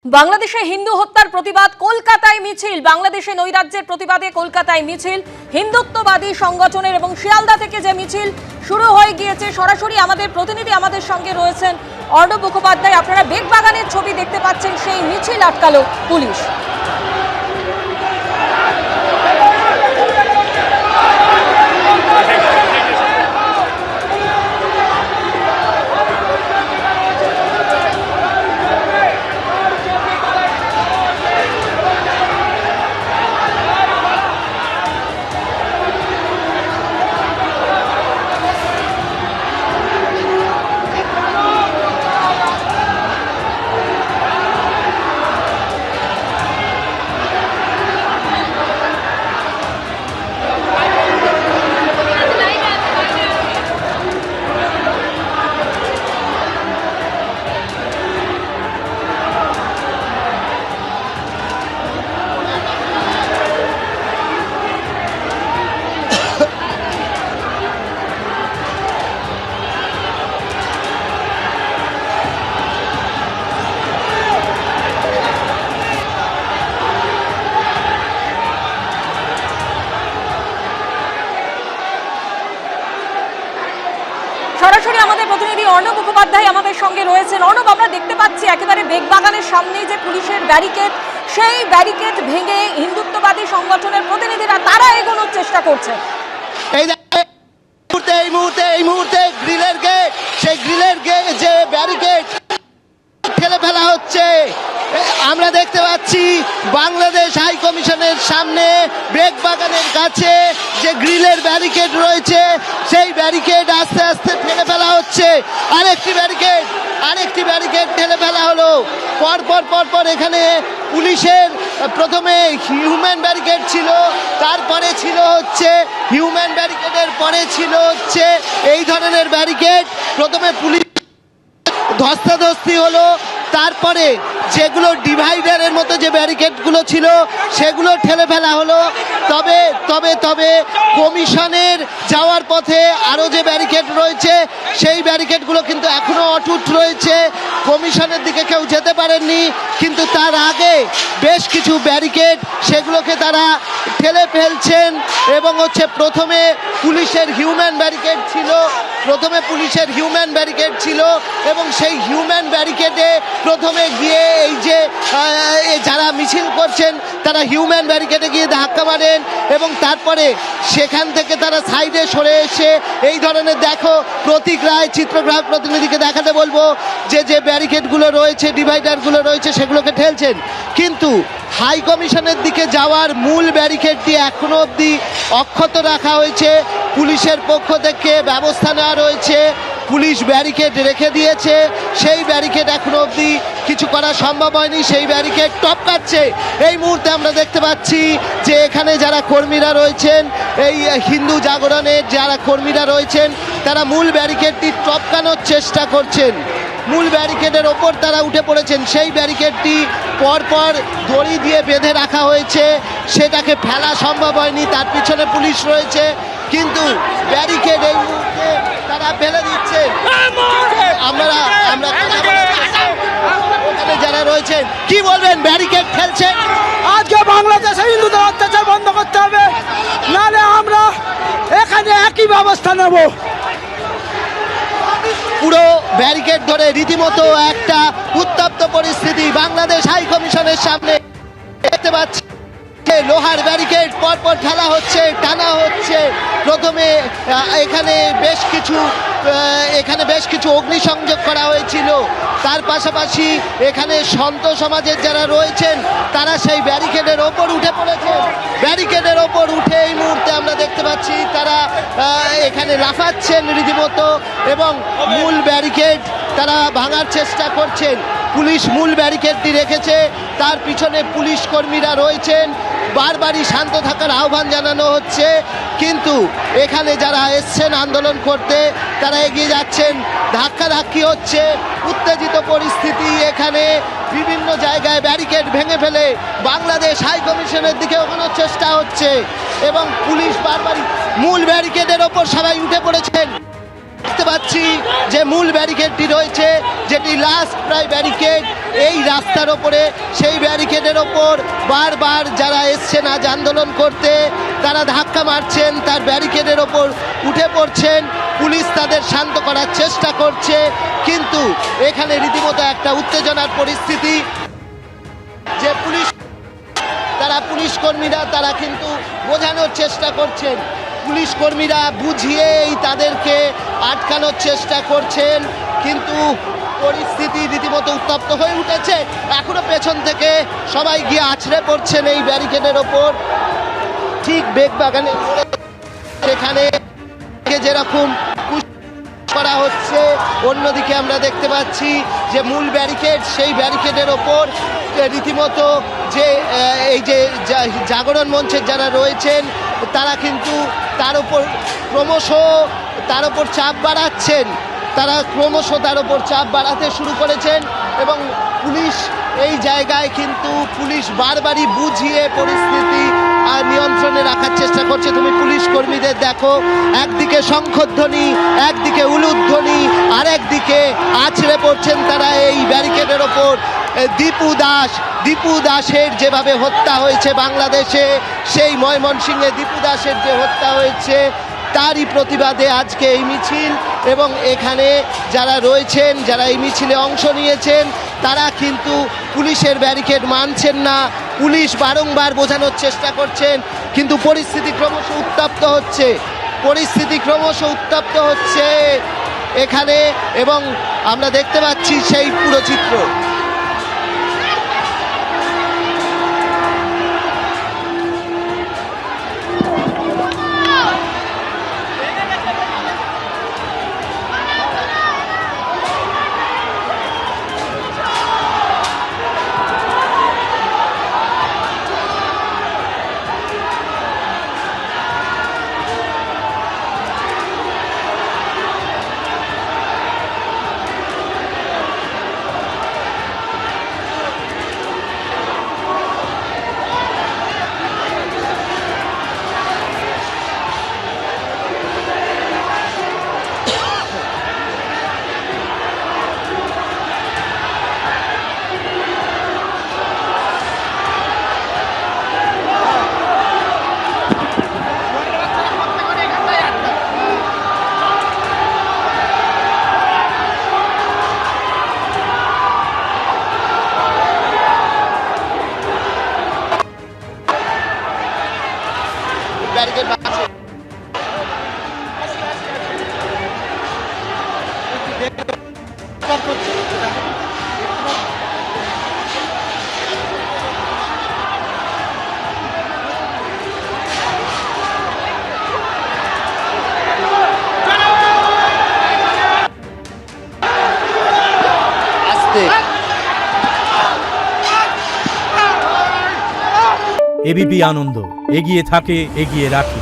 বাংলাদেশে হিন্দু হত্যার প্রতিবাদ কলকাতায় মিছিল। বাংলাদেশে নৈরাজ্যের প্রতিবাদে কলকাতায় মিছিল হিন্দুত্ববাদী সংগঠনের এবং শিয়ালদা থেকে যে মিছিল শুরু হয়ে গিয়েছে। সরাসরি আমাদের প্রতিনিধি আমাদের সঙ্গে রয়েছেন অর্ণব মুখোপাধ্যায়। আপনারা বেগবাগানের ছবি দেখতে পাচ্ছেন, সেই মিছিল আটকালো পুলিশ। সরাসরি আমাদের প্রতিনিধি অর্ণব মুখোপাধ্যায় আমাদের সঙ্গে রয়েছেন। অর্ণব, আমরা দেখতে পাচ্ছি একেবারে বেগবাগানের সামনেই যে পুলিশের ব্যারিকেড, সেই ব্যারিকেড ভেঙে হিন্দুত্ববাদী সংগঠনের প্রতিনিধিরা তারা এগোনোর চেষ্টা করছে। এই মুহূর্তে গ্রিলের গেট, সেই গ্রিলের গেট যে ব্যারিকেড ফেলে ফেলা হচ্ছে। আমরা দেখতে পাচ্ছি বাংলাদেশ হাই কমিশনের সামনে বেগবাগানের কাছে যে গ্রিলের ব্যারিকেড রয়েছে, সেই ব্যারিকেড আস্তে আস্তে ফেলে ফেলা হচ্ছে। আরেকটি ব্যারিকেড ঠেলে ফেলা হলো। পরপর এখানে পুলিশের প্রথমে হিউম্যান ব্যারিকেড ছিল, তারপরে ছিল হচ্ছে হিউম্যান ব্যারিকেডের পরে ছিল হচ্ছে এই ধরনের ব্যারিকেড। প্রথমে পুলিশ ধস্তাধস্তি হলো, তারপরে যেগুলো ডিভাইডারের মতো যে ব্যারিকেডগুলো ছিল সেগুলো ঠেলে ফেলা হলো। তবে কমিশনের যাওয়ার পথে আরও যে ব্যারিকেড রয়েছে সেই ব্যারিকেডগুলো কিন্তু এখনও অটুট রয়েছে। কমিশনের দিকে কেউ যেতে পারেননি, কিন্তু তার আগে বেশ কিছু ব্যারিকেড সেগুলোকে তারা ঠেলে ফেলছেন। এবং হচ্ছে প্রথমে পুলিশের হিউম্যান ব্যারিকেড ছিল এবং সেই হিউম্যান ব্যারিকেডে প্রথমে গিয়ে এই যে যারা মিছিল করছেন তারা হিউম্যান ব্যারিকেডে গিয়ে ধাক্কা মারেন এবং তারপরে সেখান থেকে তারা সাইডে সরে এসে এই ধরনের দেখো প্রতীক রায় চিত্রগ্রাহক প্রতিনিধিকে দেখাতে বলবো যে ব্যারিকেডগুলো রয়েছে, ডিভাইডারগুলো রয়েছে সেগুলোকে ঠেলছেন। কিন্তু হাই কমিশনের দিকে যাওয়ার মূল ব্যারিকেডটি এখনো অবধি অক্ষত রাখা হয়েছে। পুলিশের পক্ষ থেকে ব্যবস্থা নেওয়া রয়েছে, পুলিশ ব্যারিকেড রেখে দিয়েছে। সেই ব্যারিকেড এখনো অবধি কিছু করা সম্ভব হয়নি, সেই ব্যারিকেড টপকাচ্ছে। এই মুহূর্তে আমরা দেখতে পাচ্ছি যে এখানে যারা কর্মীরা রয়েছেন, এই হিন্দু জাগরণের যারা কর্মীরা রয়েছেন তারা মূল ব্যারিকেডটি টপকানোর চেষ্টা করছেন। মূল ব্যারিকেডের ওপর তারা উঠে পড়েছেন। সেই ব্যারিকেডটি পরপর দড়ি দিয়ে বেঁধে রাখা হয়েছে, সেটাকে ফেলা সম্ভব হয়নি, তার পিছনে পুলিশ রয়েছে। কিন্তু ব্যারিকেড এই মুহূর্তে তারা ফেলে দিচ্ছে। আমরা ওখানে যারা রয়েছেন কি বলবেন? ব্যারিকেড ফেলছেন। আজকে বাংলাদেশে হিন্দুদের অত্যাচার বন্ধ করতে হবে, নাহলে আমরা এখানে একই ব্যবস্থা নেব। পুরো ব্যারিকেড ধরে রীতিমতো একটা উত্তপ্ত পরিস্থিতি বাংলাদেশ হাই কমিশনের সামনে দেখতে পাচ্ছি। লোহার ব্যারিকেড পরপর ঠেলা হচ্ছে, টানা হচ্ছে। প্রথমে এখানে বেশ কিছু অগ্নিসংযোগ করা হয়েছিল। তার পাশাপাশি এখানে সন্ত সমাজের যারা রয়েছেন তারা সেই ব্যারিকেডের ওপর উঠে পড়েছেন। ব্যারিকেডের ওপর উঠে এই মুহূর্তে আমরা দেখতে পাচ্ছি তারা এখানে লাফাচ্ছেন রীতিমতো এবং মূল ব্যারিকেড তারা ভাঙার চেষ্টা করছেন। পুলিশ মূল ব্যারিকেডটি রেখেছে, তার পিছনে পুলিশ কর্মীরা রয়েছেন। বারবারই শান্ত থাকার আহ্বান জানানো হচ্ছে, কিন্তু এখানে যারা এসছেন আন্দোলন করতে তারা এগিয়ে যাচ্ছেন। ধাক্কাধাক্কি হচ্ছে, উত্তেজিত পরিস্থিতি। এখানে বিভিন্ন জায়গায় ব্যারিকেড ভেঙে ফেলে বাংলাদেশ হাই কমিশনের দিকে ওঠানোর চেষ্টা হচ্ছে এবং পুলিশ বারবারই মূল ব্যারিকেডের ওপর সবাই উঠে পড়েছেন। দেখতে পাচ্ছি যে মূল ব্যারিকেডটি রয়েছে, যেটি লাস্ট প্রায় ব্যারিকেড এই রাস্তার ওপরে, সেই ব্যারিকেডের ওপর বারবার যারা এসছেন আজ আন্দোলন করতে তারা ধাক্কা মারছেন, তার ব্যারিকেডের ওপর উঠে পড়ছেন। পুলিশ তাদের শান্ত করার চেষ্টা করছে, কিন্তু এখানে রীতিমতো একটা উত্তেজনার পরিস্থিতি। যে পুলিশ কর্মীরা তারা কিন্তু বোঝানোর চেষ্টা করছেন, পুলিশ কর্মীরা বুঝিয়েই তাদেরকে আটকানোর চেষ্টা করছেন, কিন্তু পরিস্থিতি রীতিমতো উত্তপ্ত হয়ে উঠেছে। এখনো পেছন থেকে সবাই গিয়ে আছড়ে পড়ছেন এই ব্যারিকেডের ওপর, ঠিক বেগবাগানের মোড়ে সেখানে যেরকম করা হচ্ছে, অন্যদিকে আমরা দেখতে পাচ্ছি যে মূল ব্যারিকেড, সেই ব্যারিকেডের ওপর রীতিমতো যে এই যে জাগরণ মঞ্চের যারা রয়েছেন তারা কিন্তু তার উপর ক্রমশ তার উপর চাপ বাড়াচ্ছেন, তারা ক্রমশ তার উপর চাপ বাড়াতে শুরু করেছেন। এবং পুলিশ এই জায়গায় কিন্তু পুলিশ বারবারই বুঝিয়ে পরিস্থিতি নিয়ন্ত্রণে রাখার চেষ্টা করছে। তুমি পুলিশ কর্মীদের দেখো, একদিকে শঙ্খধ্বনি, একদিকে উলুধ্বনি, আর একদিকে আছড়ে পড়ছেন তারা এই ব্যারিকেডের ওপর। দীপু দাসের যেভাবে হত্যা হয়েছে বাংলাদেশে, সেই ময়মনসিংহে দীপু দাসের যে হত্যা হয়েছে তারই প্রতিবাদে আজকে এই মিছিল। এবং এখানে যারা রয়েছেন, যারা এই মিছিলে অংশ নিয়েছেন, তারা কিন্তু পুলিশের ব্যারিকেড মানছেন না। পুলিশ বারংবার বোঝানোর চেষ্টা করছেন, কিন্তু পরিস্থিতি ক্রমশ উত্তপ্ত হচ্ছে এখানে। এবং আমরা দেখতে পাচ্ছি সেই পুরো চিত্র। ব্যারিকেড বাঁচছে। এবিপি আনন্দ, এগিয়ে থাকে, এগিয়ে রাখে।